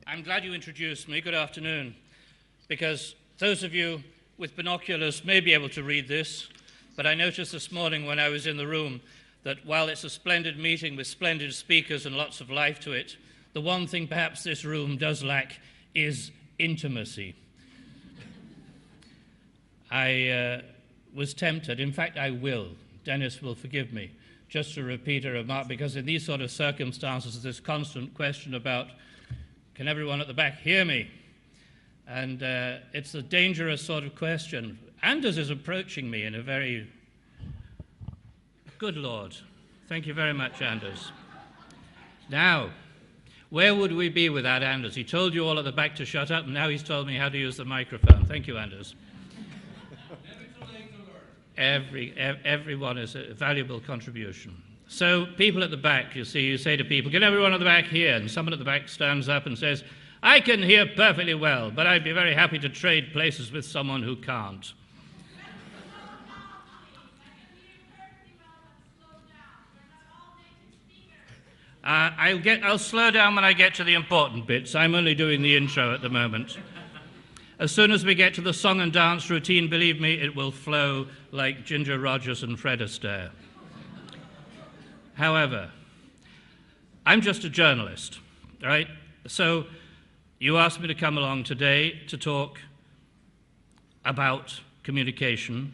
I'm glad you introduced me. Good afternoon. Because those of you with binoculars may be able to read this, but I noticed this morning when I was in the room that while it's a splendid meeting with splendid speakers and lots of life to it, the one thing perhaps this room does lack is intimacy. I was tempted, in fact I will, Dennis will forgive me, just to repeat a remark, because in these sort of circumstances there's this constant question about, can everyone at the back hear me? And it's a dangerous sort of question. Anders is approaching me in a very... Good Lord. Thank you very much, Anders. Now, where would we be without Anders? He told you all at the back to shut up, and now he's told me how to use the microphone. Thank you, Anders. Never too late to learn. Everyone is a valuable contribution. So people at the back, you see, you say to people, can everyone at the back hear? And someone at the back stands up and says, I can hear perfectly well, but I'd be very happy to trade places with someone who can't. I'll slow down when I get to the important bits. I'm only doing the intro at the moment. As soon as we get to the song and dance routine, believe me, it will flow like Ginger Rogers and Fred Astaire. However, I'm just a journalist, right? So you asked me to come along today to talk about communication.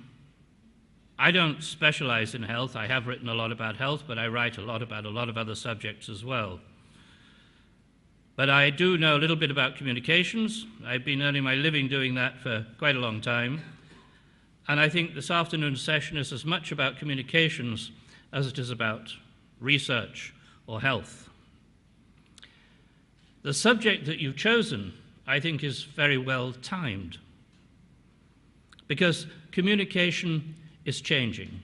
I don't specialize in health. I have written a lot about health, but I write a lot about a lot of other subjects as well. But I do know a little bit about communications. I've been earning my living doing that for quite a long time. And I think this afternoon's session is as much about communications as it is about research or health. The subject that you've chosen, I think, is very well timed, because communication is changing.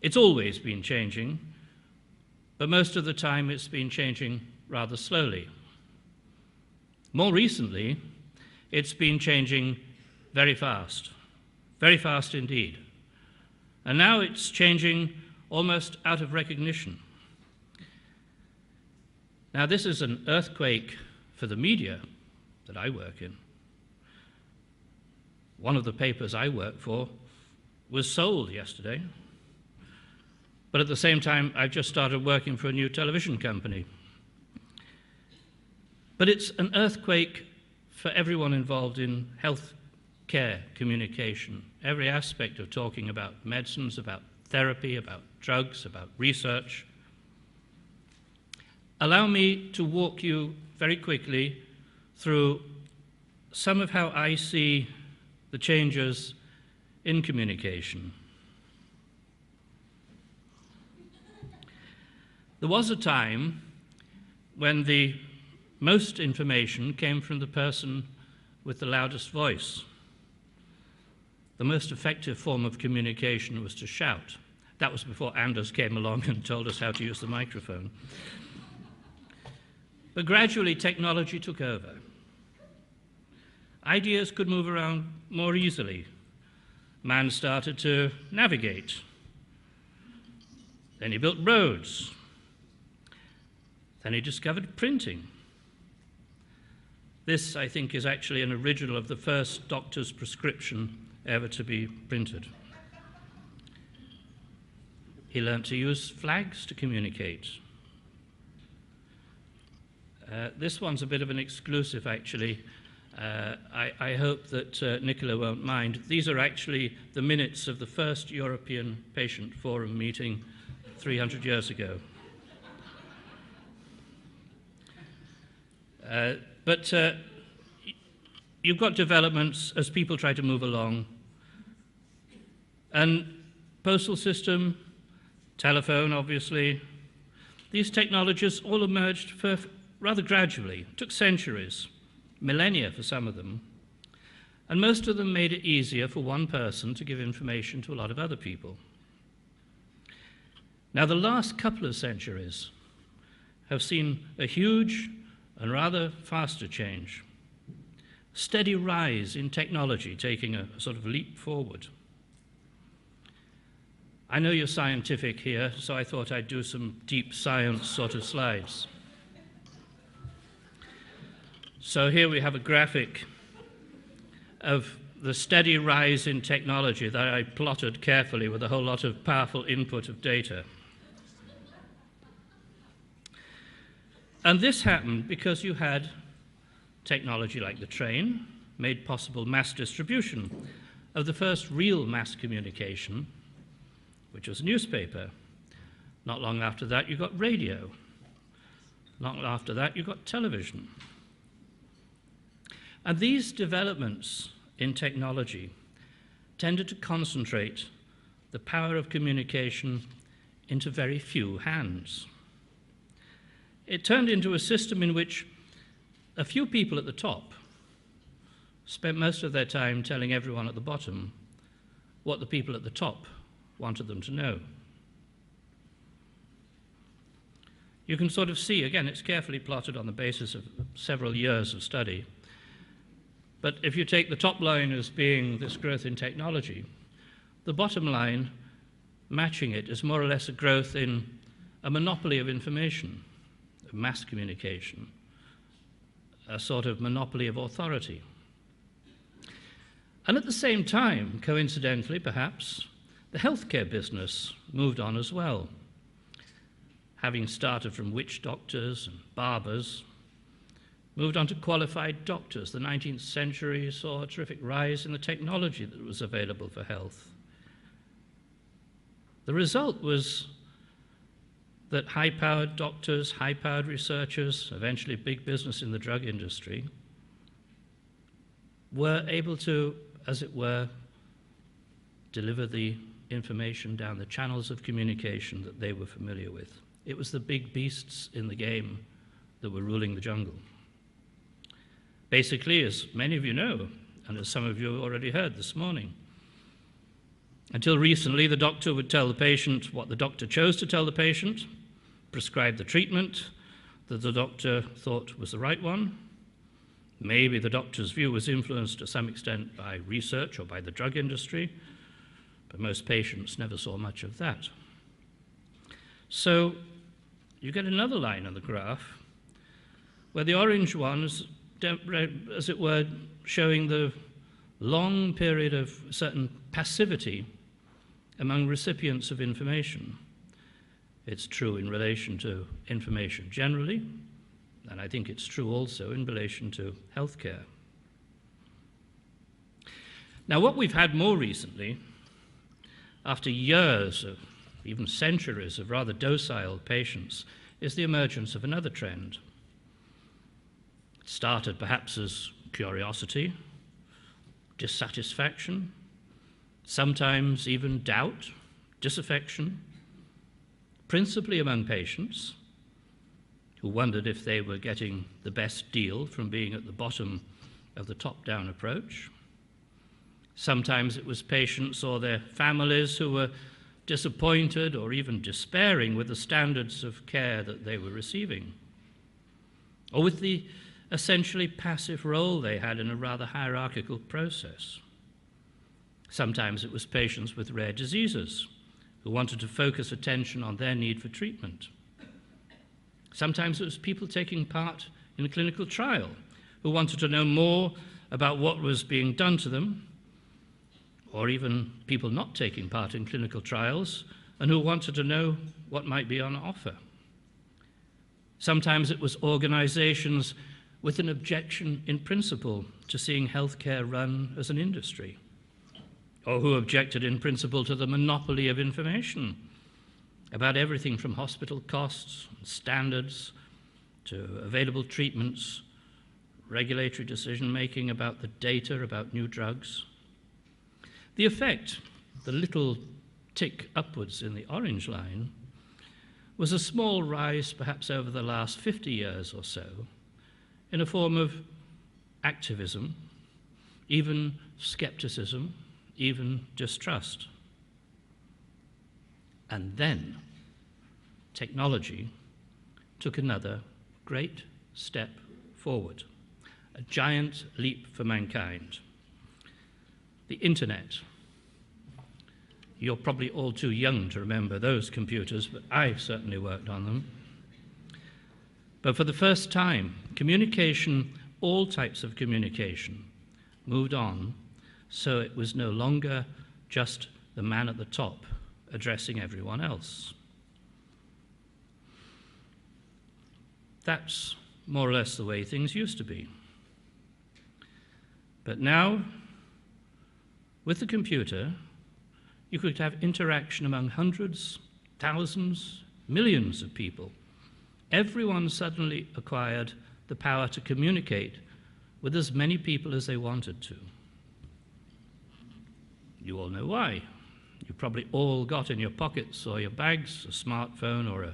It's always been changing, but most of the time it's been changing rather slowly. More recently, it's been changing very fast indeed. And now it's changing almost out of recognition. Now, this is an earthquake for the media that I work in. One of the papers I work for was sold yesterday, but at the same time, I've just started working for a new television company. But it's an earthquake for everyone involved in health care communication, every aspect of talking about medicines, about therapy, about drugs, about research. Allow me to walk you very quickly through some of how I see the changes in communication. There was a time when the most information came from the person with the loudest voice. The most effective form of communication was to shout. That was before Anders came along and told us how to use the microphone. But gradually, technology took over. Ideas could move around more easily. Man started to navigate. Then he built roads. Then he discovered printing. This, I think, is actually an original of the first doctor's prescription ever to be printed. He learned to use flags to communicate. This one's a bit of an exclusive, actually. I hope that Nicola won't mind. These are actually the minutes of the first European Patient Forum meeting 300 years ago. But you've got developments as people try to move along. And postal system, telephone, obviously, these technologies all emerged rather gradually. It took centuries, millennia for some of them, and most of them made it easier for one person to give information to a lot of other people. Now, the last couple of centuries have seen a huge and rather faster change, steady rise in technology, taking a sort of leap forward. I know you're scientific here, so I thought I'd do some deep science sort of slides. So here we have a graphic of the steady rise in technology that I plotted carefully with a whole lot of powerful input of data. And this happened because you had technology like the train made possible mass distribution of the first real mass communication, which was a newspaper. Not long after that, you got radio. Not long after that, you got television. And these developments in technology tended to concentrate the power of communication into very few hands. It turned into a system in which a few people at the top spent most of their time telling everyone at the bottom what the people at the top wanted them to know. You can sort of see, again, it's carefully plotted on the basis of several years of study. But if you take the top line as being this growth in technology, the bottom line, matching it, is more or less a growth in a monopoly of information, of mass communication, a sort of monopoly of authority. And at the same time, coincidentally perhaps, the healthcare business moved on as well. Having started from witch doctors and barbers, moved on to qualified doctors. The 19th century saw a terrific rise in the technology that was available for health. The result was that high-powered doctors, high-powered researchers, eventually big business in the drug industry, were able to, as it were, deliver the information down the channels of communication that they were familiar with. It was the big beasts in the game that were ruling the jungle. Basically, as many of you know, and as some of you already heard this morning, until recently, the doctor would tell the patient what the doctor chose to tell the patient, prescribe the treatment that the doctor thought was the right one. Maybe the doctor's view was influenced to some extent by research or by the drug industry, but most patients never saw much of that. So you get another line on the graph where the orange one is, as it were, showing the long period of certain passivity among recipients of information. It's true in relation to information generally, and I think it's true also in relation to healthcare. Now, what we've had more recently, after years of even centuries of rather docile patients, is the emergence of another trend. It started perhaps as curiosity, dissatisfaction, sometimes even doubt, disaffection, principally among patients who wondered if they were getting the best deal from being at the bottom of the top-down approach. Sometimes it was patients or their families who were disappointed or even despairing with the standards of care that they were receiving, or with the essentially passive role they had in a rather hierarchical process. Sometimes it was patients with rare diseases who wanted to focus attention on their need for treatment. Sometimes it was people taking part in a clinical trial who wanted to know more about what was being done to them, or even people not taking part in clinical trials and who wanted to know what might be on offer. Sometimes it was organizations with an objection in principle to seeing healthcare run as an industry, or who objected in principle to the monopoly of information about everything from hospital costs, standards, to available treatments, regulatory decision-making about the data about new drugs. The effect, the little tick upwards in the orange line, was a small rise perhaps over the last 50 years or so in a form of activism, even skepticism, even distrust. And then technology took another great step forward, a giant leap for mankind. The internet. You're probably all too young to remember those computers, but I certainly worked on them. But for the first time, communication all types of communication moved on, so it was no longer just the man at the top addressing everyone else. That's more or less the way things used to be. But now, with the computer, you could have interaction among hundreds, thousands, millions of people. Everyone suddenly acquired the power to communicate with as many people as they wanted to. You all know why. You probably all got in your pockets or your bags a smartphone or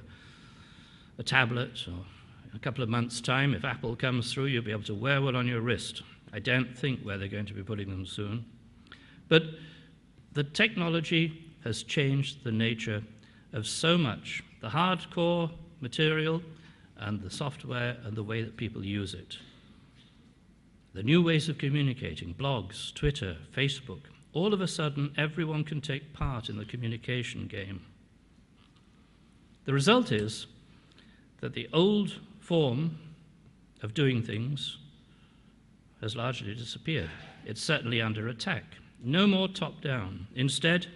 a tablet, or in a couple of months' time, if Apple comes through, you'll be able to wear one on your wrist. I don't think where they're going to be putting them soon. But the technology has changed the nature of so much, the hardcore material and the software and the way that people use it. The new ways of communicating, blogs, Twitter, Facebook, all of a sudden everyone can take part in the communication game. The result is that the old form of doing things has largely disappeared. It's certainly under attack. No more top-down. Instead,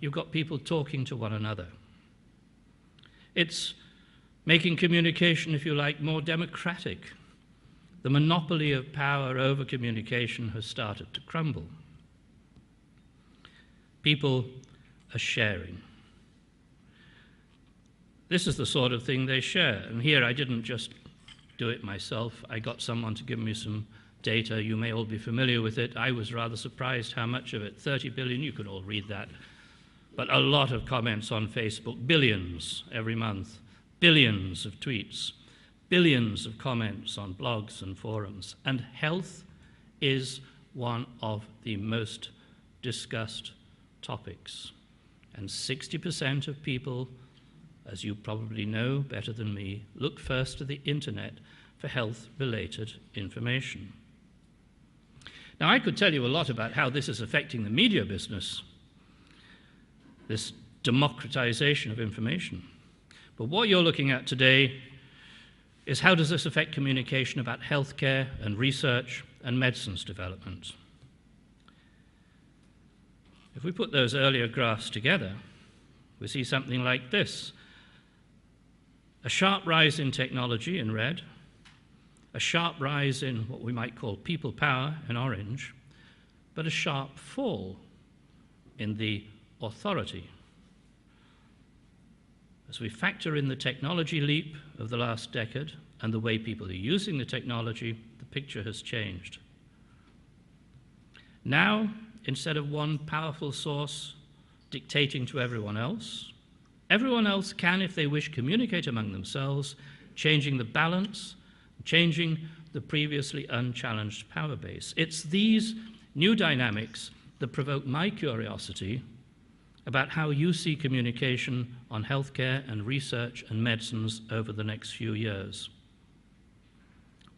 you've got people talking to one another. It's making communication, if you like, more democratic. The monopoly of power over communication has started to crumble. People are sharing. This is the sort of thing they share. And here I didn't just do it myself. I got someone to give me some data. You may all be familiar with it. I was rather surprised how much of it, 30 billion, you can all read that. But a lot of comments on Facebook, billions every month, billions of tweets, billions of comments on blogs and forums. And health is one of the most discussed topics. And 60% of people, as you probably know better than me, look first to the internet for health-related information. Now, I could tell you a lot about how this is affecting the media business, this democratization of information. But what you're looking at today is how does this affect communication about healthcare and research and medicines development. If we put those earlier graphs together, we see something like this. A sharp rise in technology in red, a sharp rise in what we might call people power in orange, but a sharp fall in the authority. As we factor in the technology leap of the last decade and the way people are using the technology, the picture has changed. Now, instead of one powerful source dictating to everyone else can, if they wish, communicate among themselves, changing the balance, changing the previously unchallenged power base. It's these new dynamics that provoke my curiosity about how you see communication on healthcare and research and medicines over the next few years.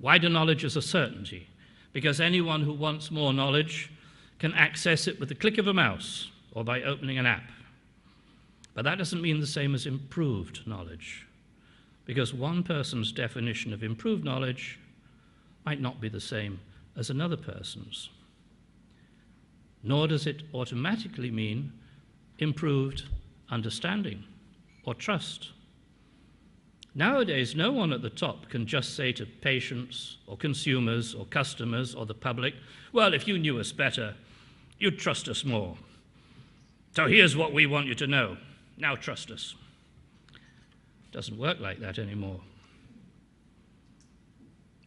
Wider knowledge is a certainty, because anyone who wants more knowledge can access it with the click of a mouse or by opening an app. But that doesn't mean the same as improved knowledge, because one person's definition of improved knowledge might not be the same as another person's. Nor does it automatically mean improved understanding or trust. Nowadays, no one at the top can just say to patients or consumers or customers or the public, well, if you knew us better, you'd trust us more. So here's what we want you to know. Now trust us. It doesn't work like that anymore.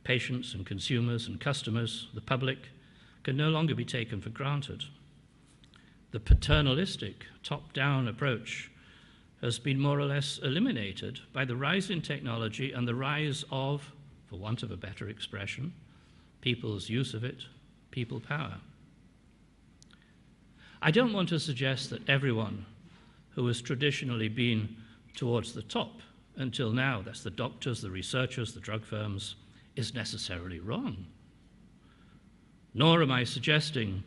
Patients and consumers and customers, the public, can no longer be taken for granted. The paternalistic, top-down approach has been more or less eliminated by the rise in technology and the rise of, for want of a better expression, people's use of it, people power. I don't want to suggest that everyone who has traditionally been towards the top until now, that's the doctors, the researchers, the drug firms, is necessarily wrong. Nor am I suggesting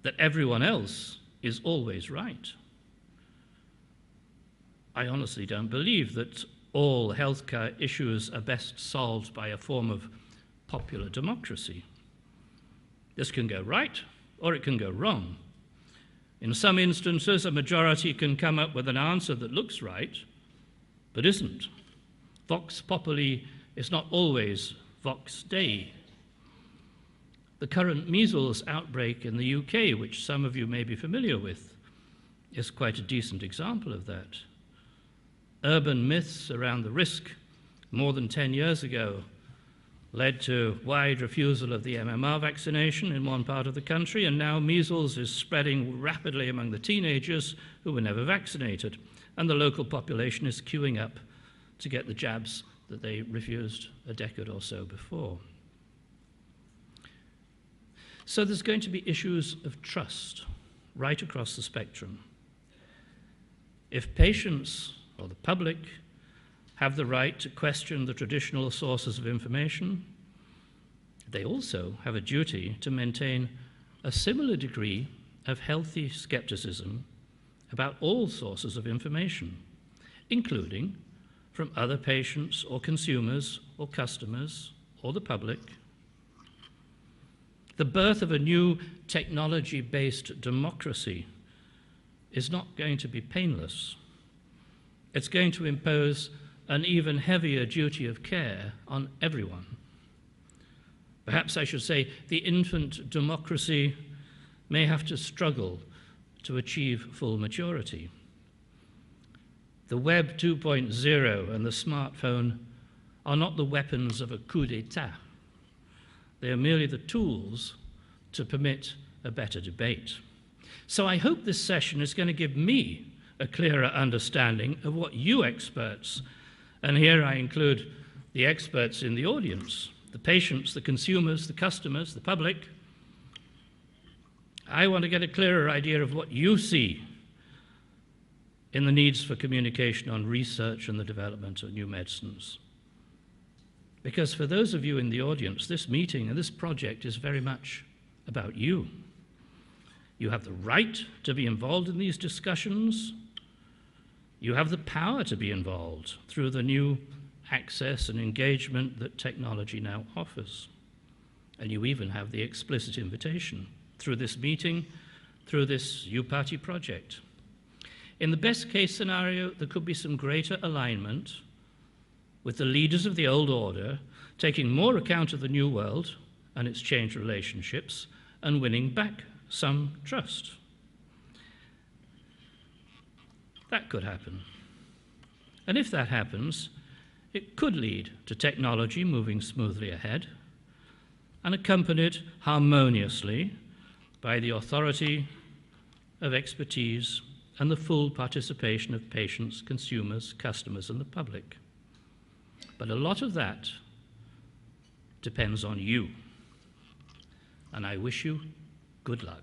that everyone else is always right. I honestly don't believe that all healthcare issues are best solved by a form of popular democracy. This can go right, or it can go wrong. In some instances, a majority can come up with an answer that looks right, but isn't. Vox populi is not always vox dei. The current measles outbreak in the UK, which some of you may be familiar with, is quite a decent example of that. Urban myths around the risk more than 10 years ago led to wide refusal of the MMR vaccination in one part of the country, and now measles is spreading rapidly among the teenagers who were never vaccinated, and the local population is queuing up to get the jabs that they refused a decade or so before. So there's going to be issues of trust right across the spectrum. If patients or the public have the right to question the traditional sources of information, they also have a duty to maintain a similar degree of healthy skepticism about all sources of information, including from other patients or consumers or customers or the public. The birth of a new technology-based democracy is not going to be painless. It's going to impose an even heavier duty of care on everyone. Perhaps I should say the infant democracy may have to struggle to achieve full maturity. The Web 2.0 and the smartphone are not the weapons of a coup d'etat. They are merely the tools to permit a better debate. So I hope this session is going to give me a clearer understanding of what you experts, and here I include the experts in the audience, the patients, the consumers, the customers, the public. I want to get a clearer idea of what you see in the needs for communication on research and the development of new medicines. Because for those of you in the audience, this meeting and this project is very much about you. You have the right to be involved in these discussions. You have the power to be involved through the new access and engagement that technology now offers. And you even have the explicit invitation through this meeting, through this EUPATI project. In the best case scenario, there could be some greater alignment with the leaders of the old order, taking more account of the new world and its changed relationships and winning back some trust. That could happen. And if that happens, it could lead to technology moving smoothly ahead and accompanied harmoniously by the authority of expertise and the full participation of patients, consumers, customers, and the public. But a lot of that depends on you. And I wish you good luck.